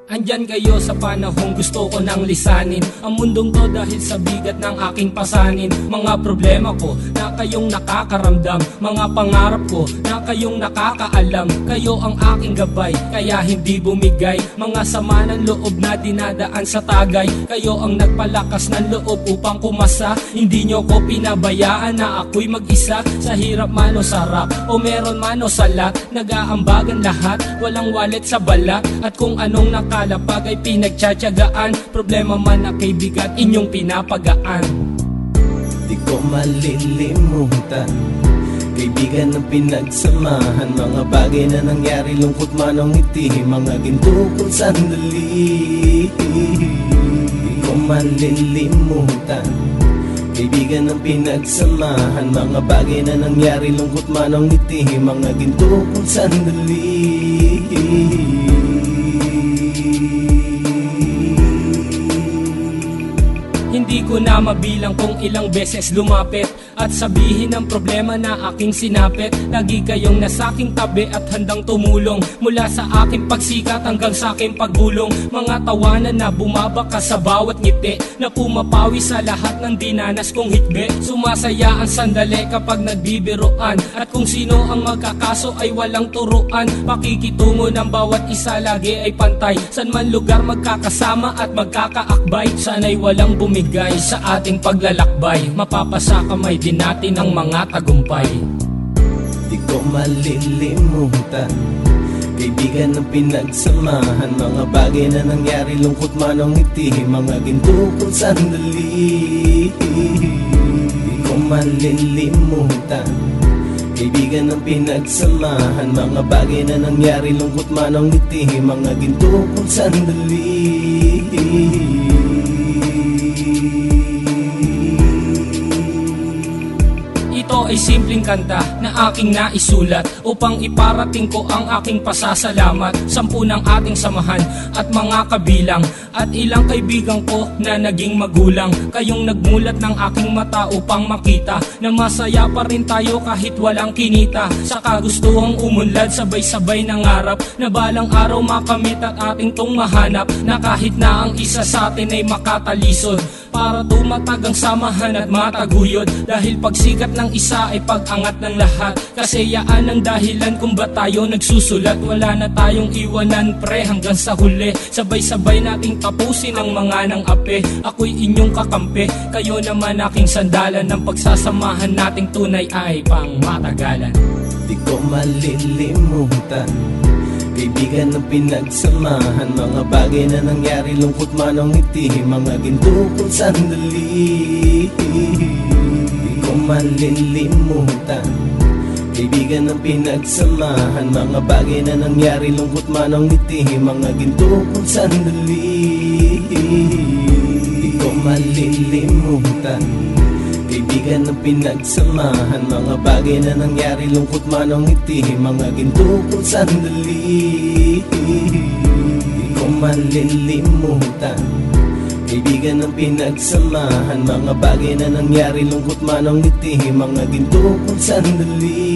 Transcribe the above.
Andyan kayo sa panahong gusto ko nang lisanin ang mundong to dahil sa bigat ng aking pasanin. Mga problema ko na kayong nakakaramdam, mga pangarap ko na kayong nakakaalam. Kayo ang aking gabay, kaya hindi bumigay. Mga sama ng loob na dinadaan sa tagay. Kayo ang nagpalakas ng loob upang kumasa. Hindi nyo ko pinabayaan na ako'y mag-isa. Sa hirap man o sarap, o meron man o sala, nag-aambagan lahat, walang wallet sa balat. At kung anong nakalapag ay pinagtsatsagaan, problema man na kay bigat inyong pinapagaan. Di ko malilimutan, kaibigan ng pinagsamahan, mga bagay na nangyari, lungkot man o ngiti, mga ginto kong sandali. Di ko malilimutan, kaibigan ng pinagsamahan, mga bagay na nangyari, lungkot man o ngiti, mga ginto kong sandali. Hindi ko na mabilang kung ilang beses lumapit at sabihin ang problema na aking sinapit. Lagi kayong nasa aking tabi at handang tumulong, mula sa aking pagsikat hanggang sa aking paggulong. Mga tawanan na bumabaka sa bawat ngiti, na pumapawi sa lahat ng dinanas kong hitbe. Sumasaya ang sandali kapag nagbibiroan, at kung sino ang magkakaso ay walang turuan. Pakikitungo ng bawat isa lagi ay pantay, san man lugar magkakasama at magkakaakbay. Sana'y walang bumigay sa ating paglalakbay, mapapasa kamay din natin ang mga tagumpay. Di ko malilimutan, kaibigan ng pinagsamahan, mga bagay na nangyari, lungkot man o ngiti, mga ginto kong sandali. Di ko malilimutan, kaibigan ng pinagsamahan, mga bagay na nangyari, lungkot man o ngiti, mga ginto kong sandali. Ito ay simpleng kanta na aking naisulat upang iparating ko ang aking pasasalamat. 10 ng ating samahan at mga kabilang, at ilang kaibigan ko na naging magulang. Kayong nagmulat ng aking mata upang makita na masaya pa rin tayo kahit walang kinita. Sa kagustuhang umunlad, sabay-sabay nangarap na balang araw makamit at ating tong mahanap, na kahit na ang isa sa atin ay makatalisod, para tumatag ang samahan at mataguyod. Dahil pagsikat ng isa ay pag-angat ng lahat, kasi yaan ang dahilan kung ba't tayo nagsusulat. Wala na tayong iwanan pre hanggang sa huli, sabay-sabay nating tapusin ang mga nang ape. Ako'y inyong kakampi, kayo naman aking sandalan, ng pagsasamahan nating tunay ay pang matagalan. Di ko malilimutan, kaibigan ng pinagsamahan, mga bagay na nangyari, lungkot man o ngiti, mga ginto kong sandali. Di ko malilimutan, kaibigan ng pinagsamahan, mga bagay na nangyari, lungkot man o ngiti, mga ginto kong sandali. Di ko malilimutan, kaibigan ng pinagsamahan, mga bagay na nangyari, lungkot man o ngiti, mga ginto kong sandali. Di ko malilimutan, kaibigan ng pinagsamahan, mga bagay na nangyari, lungkot man o ngiti, mga ginto kong sandali.